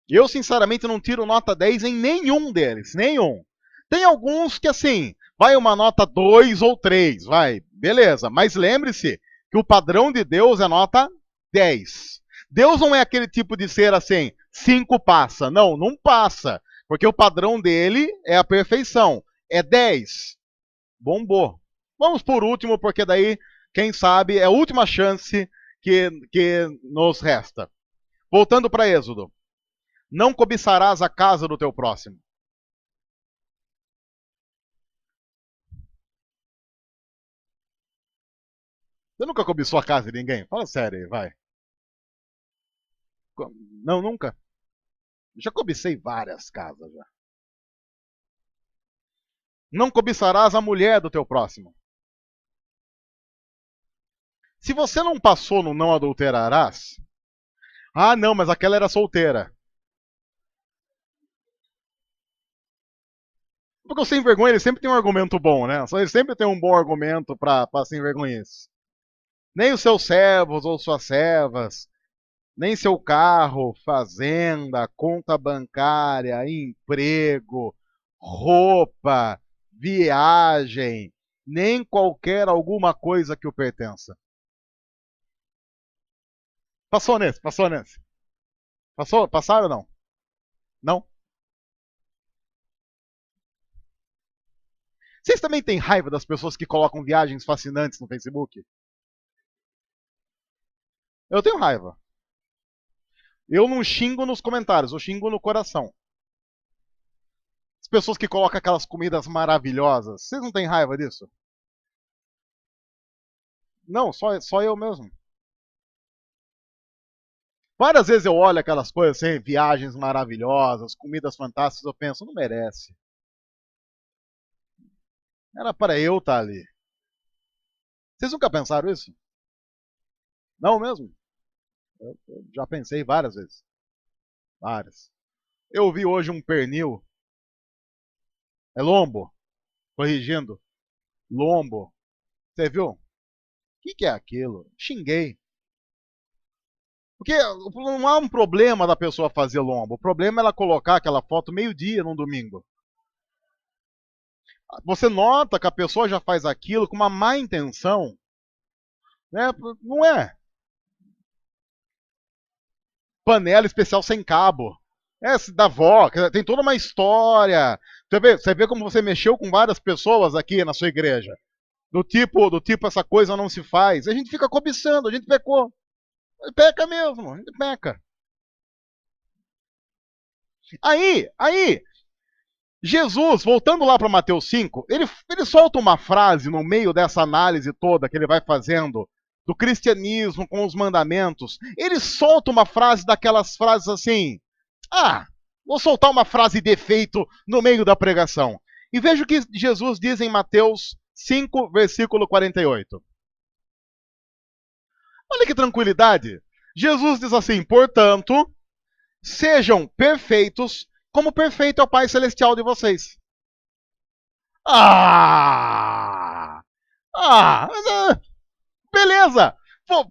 Eu, sinceramente, não tiro nota 10 em nenhum deles, nenhum. Tem alguns que, assim, vai uma nota 2 ou 3, vai, beleza. Mas lembre-se que o padrão de Deus é nota 10. Deus não é aquele tipo de ser assim, 5 passa. Não, não passa. Porque o padrão dele é a perfeição. É 10. Bombou. Vamos por último, porque daí, quem sabe, é a última chance que nos resta. Voltando para Êxodo. Não cobiçarás a casa do teu próximo. Você nunca cobiçou a casa de ninguém? Fala sério aí, vai. Não, nunca. Já cobicei várias casas já. Não cobiçarás a mulher do teu próximo. Se você não passou no não adulterarás, ah, não, mas aquela era solteira. Porque o sem vergonha ele sempre tem um argumento bom, né? Ele sempre tem um bom argumento para sem vergonhice. Nem os seus servos ou suas servas, nem seu carro, fazenda, conta bancária, emprego, roupa, viagem, nem qualquer alguma coisa que o pertença. Passou nesse, passou nesse. Passou? Passaram ou não? Não? Vocês também têm raiva das pessoas que colocam viagens fascinantes no Facebook? Eu tenho raiva. Eu não xingo nos comentários, eu xingo no coração. As pessoas que colocam aquelas comidas maravilhosas, vocês não têm raiva disso? Não, só eu mesmo. Várias vezes eu olho aquelas coisas assim, viagens maravilhosas, comidas fantásticas, eu penso, não merece. Era para eu estar ali. Vocês nunca pensaram isso? Não mesmo? Eu já pensei várias vezes. Várias. Eu vi hoje um pernil. É lombo. Corrigindo. Lombo. Você viu? O que é aquilo? Xinguei. Porque não há um problema da pessoa fazer lombo. O problema é ela colocar aquela foto meio-dia num domingo. Você nota que a pessoa já faz aquilo com uma má intenção. Né? Não é. Panela especial sem cabo. Essa da avó, tem toda uma história. Você vê como você mexeu com várias pessoas aqui na sua igreja. Do tipo, essa coisa não se faz. A gente fica cobiçando, a gente pecou. Peca mesmo, a gente peca. Aí, Jesus, voltando lá para Mateus 5, ele solta uma frase no meio dessa análise toda que ele vai fazendo do cristianismo com os mandamentos. Ele solta uma frase daquelas frases assim: ah, vou soltar uma frase de efeito no meio da pregação. E veja o que Jesus diz em Mateus 5, versículo 48. Olha que tranquilidade. Jesus diz assim: portanto, sejam perfeitos, como perfeito é o Pai Celestial de vocês. Ah! Beleza! Pô,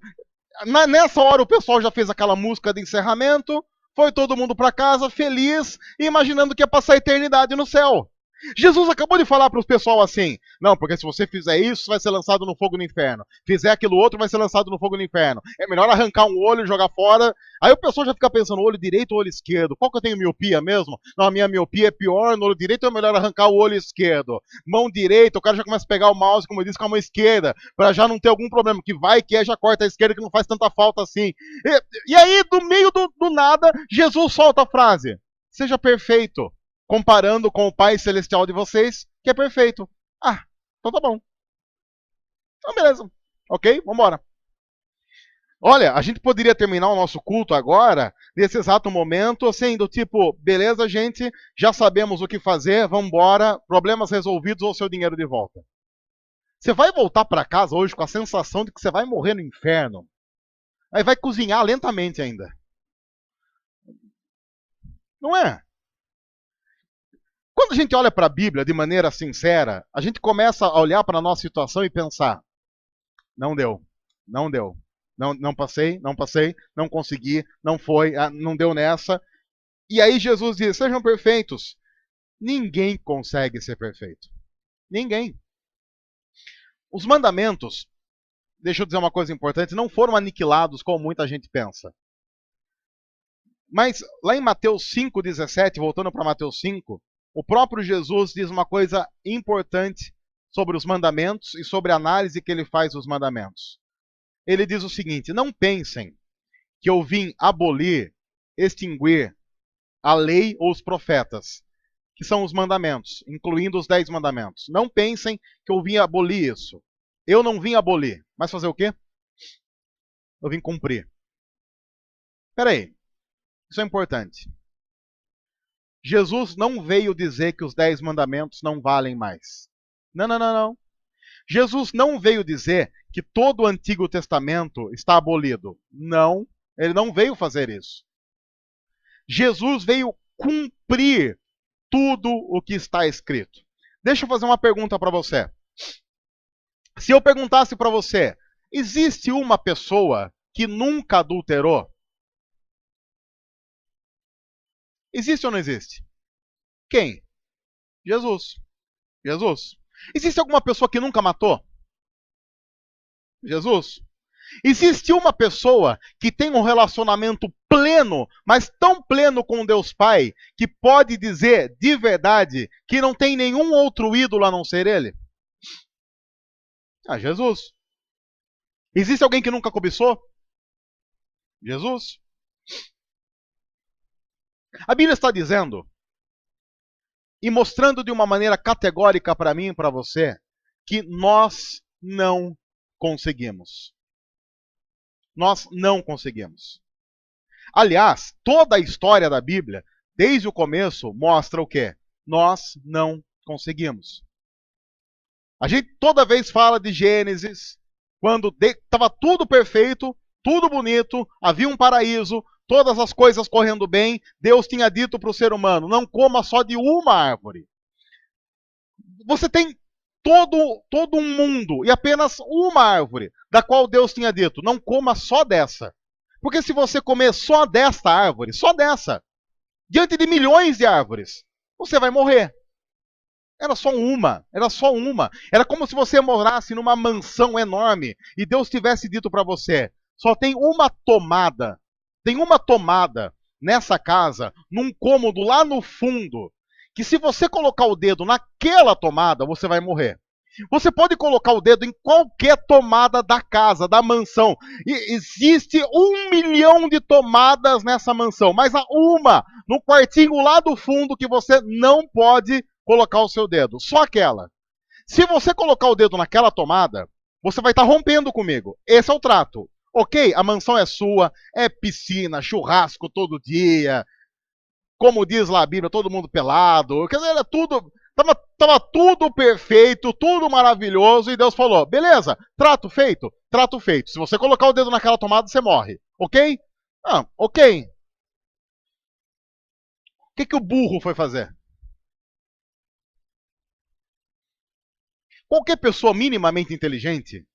nessa hora o pessoal já fez aquela música de encerramento, foi todo mundo para casa feliz, imaginando que ia passar a eternidade no céu. Jesus acabou de falar para os pessoal assim: não, porque se você fizer isso, vai ser lançado no fogo no inferno. Fizer aquilo outro, vai ser lançado no fogo no inferno. É melhor arrancar um olho e jogar fora. Aí o pessoal já fica pensando: olho direito ou olho esquerdo? Qual que eu tenho miopia mesmo? Não, a minha miopia é pior. No olho direito é melhor arrancar o olho esquerdo. Mão direita, o cara já começa a pegar o mouse, como eu disse, com a mão esquerda, para já não ter algum problema. Que vai que é, já corta a esquerda, que não faz tanta falta assim. E aí, do meio do nada, Jesus solta a frase: seja perfeito, comparando com o Pai Celestial de vocês, que é perfeito. Ah, então tá bom. Então beleza. Ok, vambora. Olha, a gente poderia terminar o nosso culto agora, nesse exato momento, assim, do tipo, beleza, gente, já sabemos o que fazer, vamos embora, problemas resolvidos ou seu dinheiro de volta. Você vai voltar para casa hoje com a sensação de que você vai morrer no inferno. Aí vai cozinhar lentamente ainda. Não é? Quando a gente olha para a Bíblia de maneira sincera, a gente começa a olhar para a nossa situação e pensar: não deu, não deu, não passei, não consegui, não foi, não deu nessa. E aí Jesus diz: sejam perfeitos. Ninguém consegue ser perfeito. Ninguém. Os mandamentos, deixa eu dizer uma coisa importante, não foram aniquilados como muita gente pensa. Mas lá em Mateus 5,17, voltando para Mateus 5, o próprio Jesus diz uma coisa importante sobre os mandamentos e sobre a análise que ele faz dos mandamentos. Ele diz o seguinte: não pensem que eu vim abolir, extinguir a lei ou os profetas, que são os mandamentos, incluindo os 10 mandamentos. Não pensem que eu vim abolir isso. Eu não vim abolir, mas fazer o quê? Eu vim cumprir. Espera aí, isso é importante. Jesus não veio dizer que os 10 mandamentos não valem mais. Não, não, não, não. Jesus não veio dizer que todo o Antigo Testamento está abolido. Não, ele não veio fazer isso. Jesus veio cumprir tudo o que está escrito. Deixa eu fazer uma pergunta para você. Se eu perguntasse para você, existe uma pessoa que nunca adulterou? Existe ou não existe? Quem? Jesus. Jesus. Existe alguma pessoa que nunca matou? Jesus. Existe uma pessoa que tem um relacionamento pleno, mas tão pleno com Deus Pai, que pode dizer de verdade que não tem nenhum outro ídolo a não ser Ele? Ah, Jesus. Existe alguém que nunca cobiçou? Jesus. A Bíblia está dizendo e mostrando de uma maneira categórica para mim e para você que nós não conseguimos. Nós não conseguimos. Aliás, toda a história da Bíblia, desde o começo, mostra o quê? Nós não conseguimos. A gente toda vez fala de Gênesis, quando estava tudo perfeito, tudo bonito, havia um paraíso, todas as coisas correndo bem, Deus tinha dito para o ser humano: não coma só de uma árvore. Você tem todo um mundo e apenas uma árvore, da qual Deus tinha dito: não coma só dessa. Porque se você comer só desta árvore, só dessa, diante de milhões de árvores, você vai morrer. Era só uma, era só uma. Era como se você morasse numa mansão enorme e Deus tivesse dito para você: só tem uma tomada. Tem uma tomada nessa casa, num cômodo lá no fundo, que se você colocar o dedo naquela tomada, você vai morrer. Você pode colocar o dedo em qualquer tomada da casa, da mansão. E existe 1 milhão de tomadas nessa mansão, mas há uma no quartinho lá do fundo que você não pode colocar o seu dedo. Só aquela. Se você colocar o dedo naquela tomada, você vai estar rompendo comigo. Esse é o trato. Ok, a mansão é sua, é piscina, churrasco todo dia. Como diz lá a Bíblia, todo mundo pelado. Quer dizer, era tudo. Tava tudo perfeito, tudo maravilhoso, e Deus falou: beleza, trato feito, trato feito. Se você colocar o dedo naquela tomada, você morre. Ok? Ah, ok. O que o burro foi fazer? Qualquer pessoa minimamente inteligente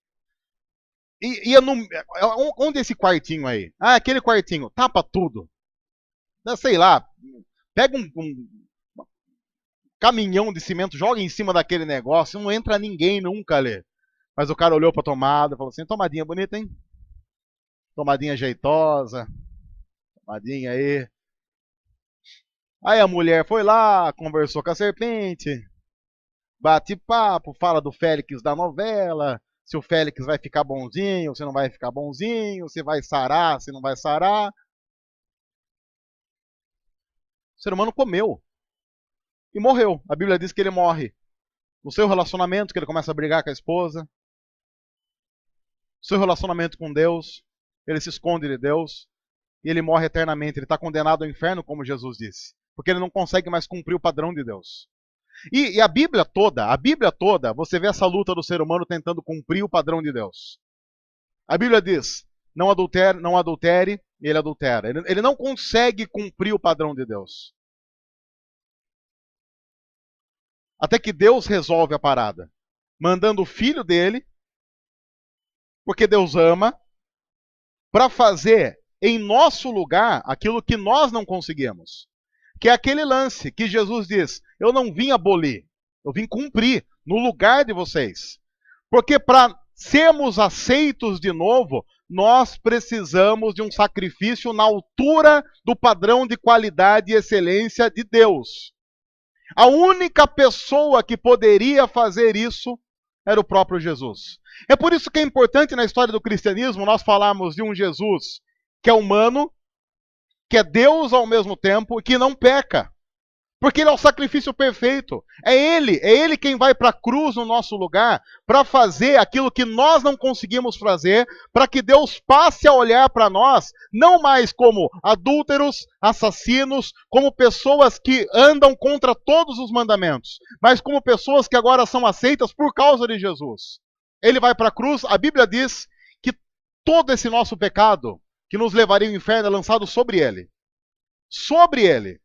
ia no. Onde é esse quartinho aí? Ah, aquele quartinho. Tapa tudo. Sei lá. Pega um caminhão de cimento, joga em cima daquele negócio. Não entra ninguém nunca ali. Mas o cara olhou pra tomada e falou assim: tomadinha bonita, hein? Tomadinha jeitosa. Tomadinha aí. Aí a mulher foi lá, conversou com a serpente. Bate papo, fala do Félix da novela. Se o Félix vai ficar bonzinho, se não vai ficar bonzinho, se vai sarar, se não vai sarar. O ser humano comeu e morreu. A Bíblia diz que ele morre. No seu relacionamento, que ele começa a brigar com a esposa. No seu relacionamento com Deus. ele se esconde de Deus e ele morre eternamente. Ele está condenado ao inferno, como Jesus disse, porque ele não consegue mais cumprir o padrão de Deus. E a Bíblia toda, você vê essa luta do ser humano tentando cumprir o padrão de Deus. A Bíblia diz, não adultere, não adultere, e ele adultera. Ele não consegue cumprir o padrão de Deus. Até que Deus resolve a parada, mandando o filho dele, porque Deus ama, para fazer em nosso lugar aquilo que nós não conseguimos. Que é aquele lance que Jesus diz, eu não vim abolir, eu vim cumprir no lugar de vocês. Porque para sermos aceitos de novo, nós precisamos de um sacrifício na altura do padrão de qualidade e excelência de Deus. A única pessoa que poderia fazer isso era o próprio Jesus. É por isso que é importante na história do cristianismo nós falarmos de um Jesus que é humano, que é Deus ao mesmo tempo e que não peca. Porque ele é o sacrifício perfeito. É ele quem vai para a cruz no nosso lugar para fazer aquilo que nós não conseguimos fazer, para que Deus passe a olhar para nós, não mais como adúlteros, assassinos, como pessoas que andam contra todos os mandamentos, mas como pessoas que agora são aceitas por causa de Jesus. Ele vai para a cruz, a Bíblia diz que todo esse nosso pecado que nos levaria ao inferno é lançado sobre ele. Sobre ele.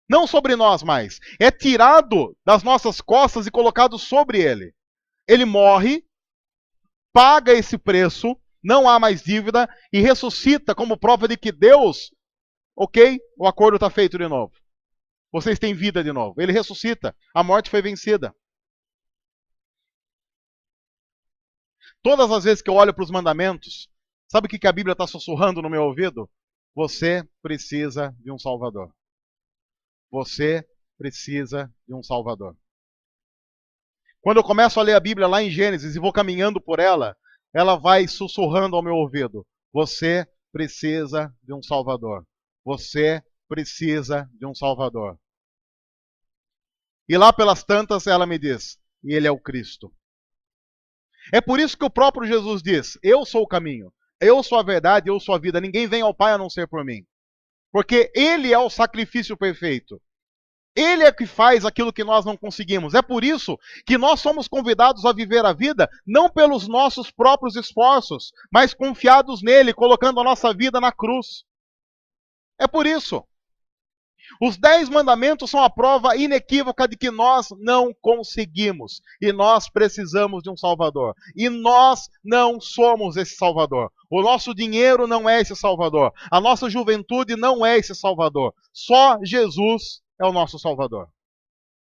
Não sobre nós mais. É tirado das nossas costas e colocado sobre ele. Ele morre, paga esse preço, não há mais dívida e ressuscita como prova de que Deus, ok, o acordo está feito de novo. Vocês têm vida de novo. Ele ressuscita. A morte foi vencida. Todas as vezes que eu olho para os mandamentos, sabe o que a Bíblia está sussurrando no meu ouvido? Você precisa de um Salvador. Você precisa de um Salvador. Quando eu começo a ler a Bíblia lá em Gênesis e vou caminhando por ela, ela vai sussurrando ao meu ouvido. Você precisa de um Salvador. Você precisa de um Salvador. E lá pelas tantas ela me diz, e ele é o Cristo. É por isso que o próprio Jesus diz, eu sou o caminho, eu sou a verdade, eu sou a vida. Ninguém vem ao Pai a não ser por mim. Porque ele é o sacrifício perfeito. Ele é que faz aquilo que nós não conseguimos. É por isso que nós somos convidados a viver a vida não pelos nossos próprios esforços, mas confiados nele, colocando a nossa vida na cruz. É por isso. Os 10 mandamentos são a prova inequívoca de que nós não conseguimos. E nós precisamos de um Salvador. E nós não somos esse Salvador. O nosso dinheiro não é esse Salvador. A nossa juventude não é esse Salvador. Só Jesus é o nosso Salvador.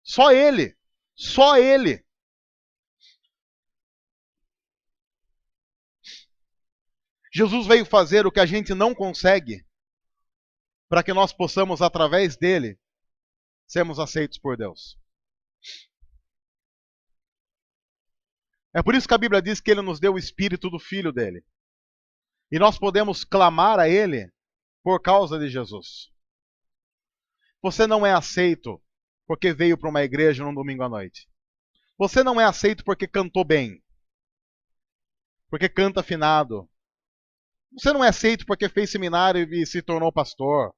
Só Ele. Só Ele. Jesus veio fazer o que a gente não consegue, para que nós possamos, através dele, sermos aceitos por Deus. É por isso que a Bíblia diz que ele nos deu o Espírito do Filho dele. E nós podemos clamar a ele por causa de Jesus. Você não é aceito porque veio para uma igreja num domingo à noite. Você não é aceito porque cantou bem, porque canta afinado. Você não é aceito porque fez seminário e se tornou pastor.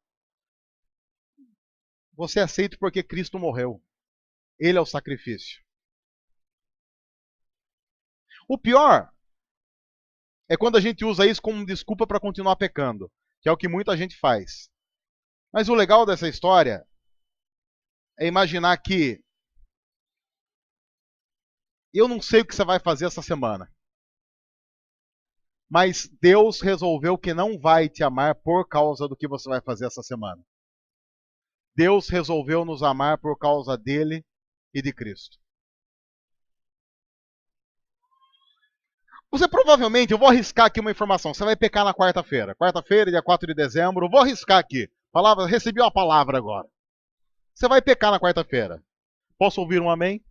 Você é aceito porque Cristo morreu. Ele é o sacrifício. O pior é quando a gente usa isso como desculpa para continuar pecando, que é o que muita gente faz. Mas o legal dessa história é imaginar que eu não sei o que você vai fazer essa semana, mas Deus resolveu que não vai te amar por causa do que você vai fazer essa semana. Deus resolveu nos amar por causa dele e de Cristo. Você provavelmente, eu vou arriscar aqui uma informação, você vai pecar na quarta-feira. Quarta-feira, dia 4 de dezembro, eu vou arriscar aqui. Palavra, recebi uma palavra agora. Você vai pecar na quarta-feira. Posso ouvir um amém?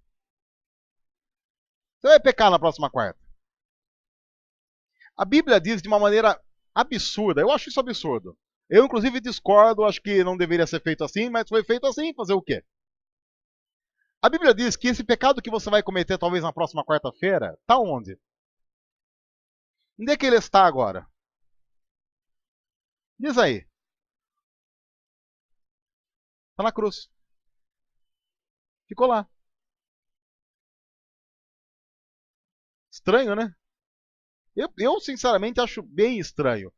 Você vai pecar na próxima quarta. A Bíblia diz de uma maneira absurda, eu acho isso absurdo. Eu, inclusive, discordo, acho que não deveria ser feito assim, mas foi feito assim, fazer o quê? A Bíblia diz que esse pecado que você vai cometer talvez na próxima quarta-feira, está onde? Onde é que ele está agora? Diz aí. Está na cruz. Ficou lá. Estranho, né? Eu sinceramente acho bem estranho.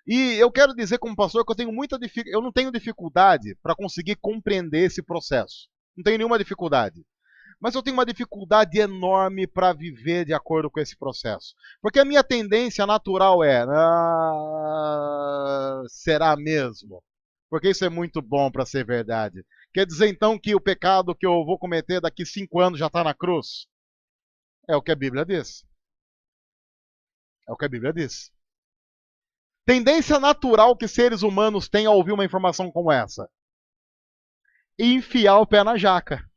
E eu quero dizer como pastor que eu tenho muita dificuldade, eu não tenho dificuldade para conseguir compreender esse processo. Não tenho nenhuma dificuldade. Mas eu tenho uma dificuldade enorme para viver de acordo com esse processo. Porque a minha tendência natural é, será mesmo? Porque isso é muito bom para ser verdade. Quer dizer então que o pecado que eu vou cometer daqui 5 anos já está na cruz? É o que a Bíblia diz. É o que a Bíblia diz. Tendência natural que seres humanos têm ao ouvir uma informação como essa: enfiar o pé na jaca.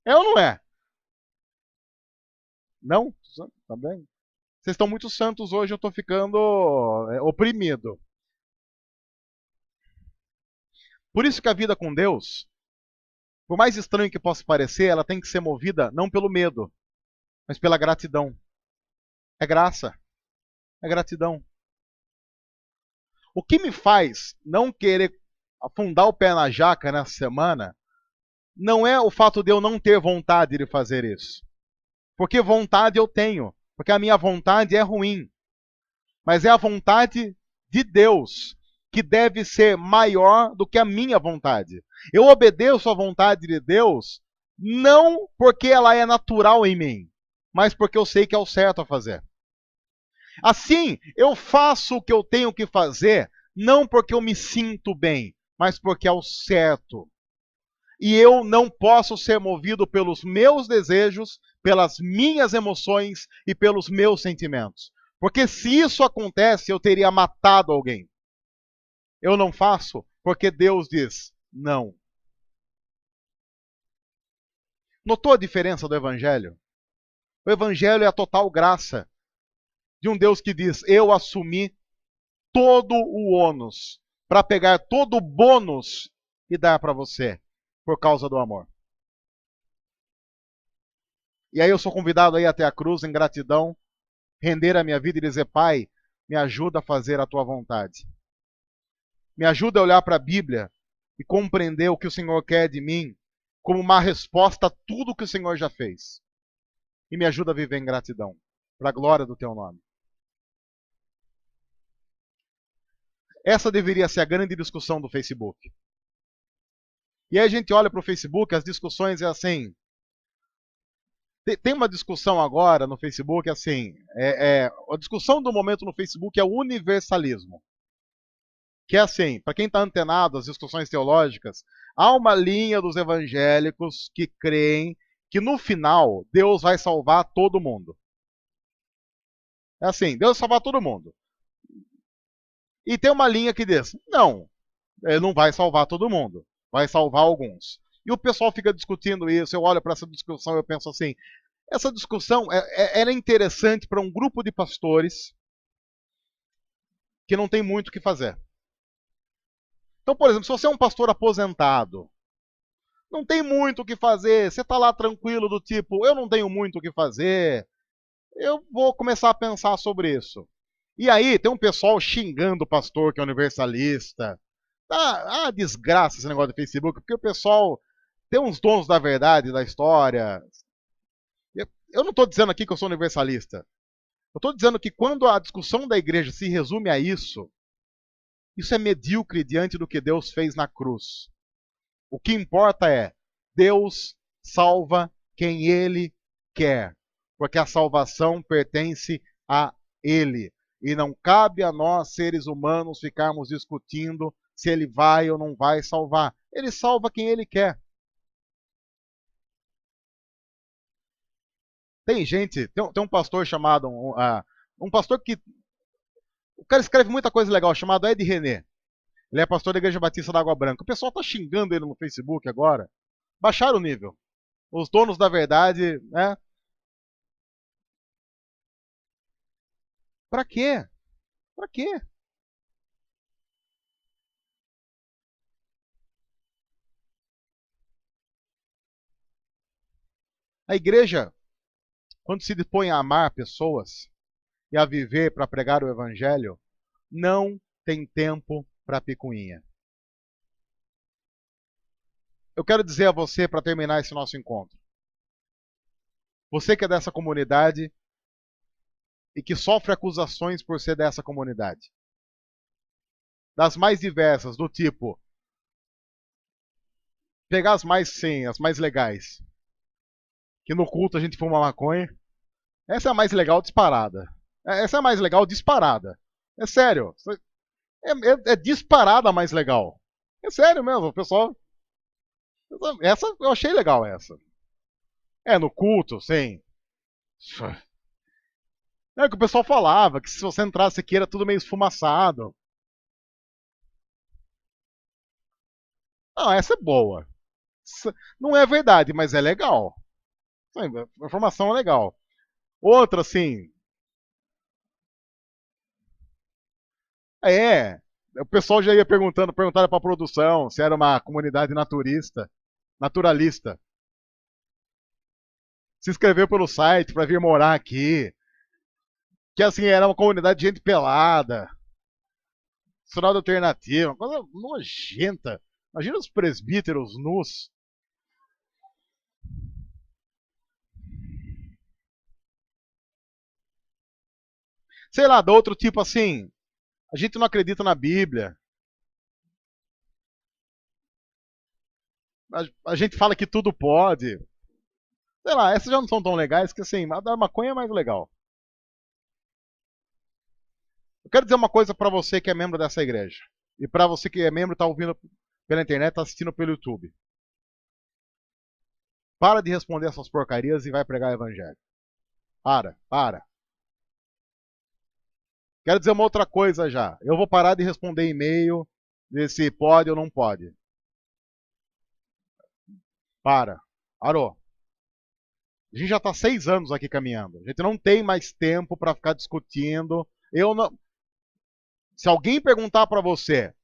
É ou não é? Não? Tá bem? Vocês estão muito santos hoje, eu estou ficando oprimido. Por isso que a vida com Deus, por mais estranho que possa parecer, ela tem que ser movida não pelo medo, mas pela gratidão. É graça, é gratidão. O que me faz não querer afundar o pé na jaca nessa semana não é o fato de eu não ter vontade de fazer isso. Porque vontade eu tenho, porque a minha vontade é ruim. Mas é a vontade de Deus que deve ser maior do que a minha vontade. Eu obedeço à vontade de Deus não porque ela é natural em mim, mas porque eu sei que é o certo a fazer. Assim, eu faço o que eu tenho que fazer não porque eu me sinto bem, mas porque é o certo. E eu não posso ser movido pelos meus desejos, pelas minhas emoções e pelos meus sentimentos. Porque se isso acontece, eu teria matado alguém. Eu não faço porque Deus diz não. Notou a diferença do Evangelho? O Evangelho é a total graça de um Deus que diz: eu assumi todo o ônus para pegar todo o bônus e dar para você por causa do amor. E aí eu sou convidado a ir até a cruz em gratidão, render a minha vida e dizer: Pai, me ajuda a fazer a tua vontade. Me ajuda a olhar para a Bíblia e compreender o que o Senhor quer de mim como uma resposta a tudo que o Senhor já fez. E me ajuda a viver em gratidão, para a glória do teu nome. Essa deveria ser a grande discussão do Facebook. E aí a gente olha para o Facebook, as discussões é assim. Tem uma discussão agora no Facebook, assim, a discussão do momento no Facebook é o universalismo. Que é assim, para quem está antenado às discussões teológicas, há uma linha dos evangélicos que creem que no final Deus vai salvar todo mundo. É assim, Deus vai salvar todo mundo. E tem uma linha que diz, não, ele não vai salvar todo mundo, vai salvar alguns. E o pessoal fica discutindo isso, eu olho para essa discussão e eu penso assim, essa discussão era interessante para um grupo de pastores que não tem muito o que fazer. Então, por exemplo, se você é um pastor aposentado, não tem muito o que fazer, você está lá tranquilo do tipo, eu não tenho muito o que fazer, eu vou começar a pensar sobre isso. E aí tem um pessoal xingando o pastor que é universalista. Desgraça esse negócio do Facebook, porque o pessoal tem uns donos da verdade da história. Eu não estou dizendo aqui que eu sou universalista. Eu estou dizendo que quando a discussão da igreja se resume a isso é medíocre diante do que Deus fez na cruz. O que importa é Deus salva quem Ele quer, porque a salvação pertence a Ele. E não cabe a nós, seres humanos, ficarmos discutindo se Ele vai ou não vai salvar. Ele salva quem Ele quer. Tem gente, tem um pastor chamado, um pastor que, o cara escreve muita coisa legal, chamado Ed René. Ele é pastor da Igreja Batista da Água Branca. O pessoal está xingando ele no Facebook agora. Baixaram o nível. Os donos da verdade, né? Pra quê? Pra quê? A igreja, quando se dispõe a amar pessoas e a viver para pregar o evangelho, não tem tempo para picuinha. Eu quero dizer a você, para terminar esse nosso encontro, você que é dessa comunidade e que sofre acusações por ser dessa comunidade, das mais diversas, do tipo, pegar as mais sim, as mais legais, que no culto a gente fuma maconha, essa é a mais legal disparada. Essa é a mais legal disparada. É sério. É disparada a mais legal. É sério mesmo, o pessoal. Essa eu achei legal, essa. É, no culto, sim. É o que o pessoal falava, que se você entrasse aqui era tudo meio esfumaçado. Não, essa é boa. Não é verdade, mas é legal. A informação é legal. Outra, assim. É. O pessoal já ia perguntaram para a produção se era uma comunidade naturalista. Se inscreveu pelo site para vir morar aqui. Que assim, era uma comunidade de gente pelada. Sinal alternativa, uma coisa nojenta. Imagina os presbíteros nus. Sei lá, do outro tipo assim. A gente não acredita na Bíblia. A gente fala que tudo pode. Sei lá, essas já não são tão legais que assim, a da maconha é mais legal. Eu quero dizer uma coisa para você que é membro dessa igreja. E para você que é membro e está ouvindo pela internet, está assistindo pelo YouTube. Para de responder essas porcarias e vai pregar o evangelho. Para. Quero dizer uma outra coisa já. Eu vou parar de responder e-mail, ver se pode ou não pode. Parou. A gente já está 6 anos aqui caminhando. A gente não tem mais tempo para ficar discutindo. Eu não. Se alguém perguntar para você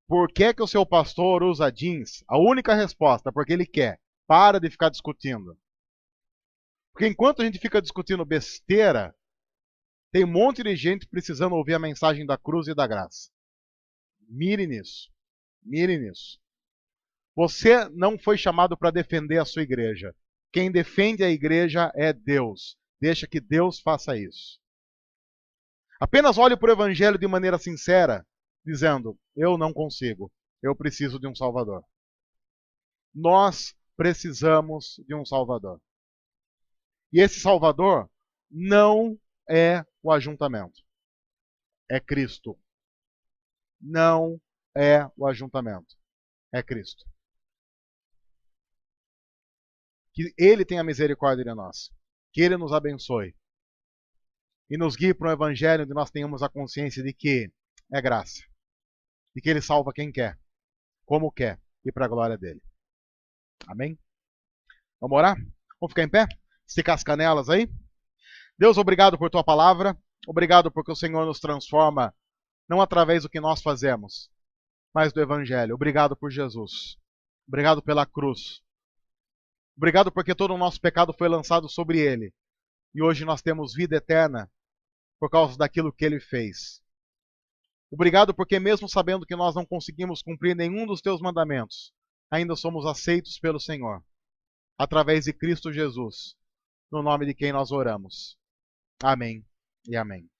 por que o seu pastor usa jeans, a única resposta é porque ele quer. Para de ficar discutindo. Porque enquanto a gente fica discutindo besteira, tem um monte de gente precisando ouvir a mensagem da cruz e da graça. Mire nisso. Mire nisso. Você não foi chamado para defender a sua igreja. Quem defende a igreja é Deus. Deixa que Deus faça isso. Apenas olhe para o evangelho de maneira sincera, dizendo: eu não consigo, eu preciso de um Salvador. Nós precisamos de um Salvador. E esse Salvador não é o ajuntamento, é Cristo. Não é o ajuntamento, é Cristo. Que Ele tenha misericórdia de nós, que Ele nos abençoe e nos guie para um evangelho onde nós tenhamos a consciência de que é graça, de que Ele salva quem quer, como quer e para a glória dele. Amém? Vamos orar? Vamos ficar em pé? Esticar as canelas aí? Deus, obrigado por tua palavra. Obrigado porque o Senhor nos transforma não através do que nós fazemos, mas do evangelho. Obrigado por Jesus. Obrigado pela cruz. Obrigado porque todo o nosso pecado foi lançado sobre ele. E hoje nós temos vida eterna por causa daquilo que ele fez. Obrigado porque mesmo sabendo que nós não conseguimos cumprir nenhum dos teus mandamentos, ainda somos aceitos pelo Senhor, através de Cristo Jesus, no nome de quem nós oramos. Amém e amém.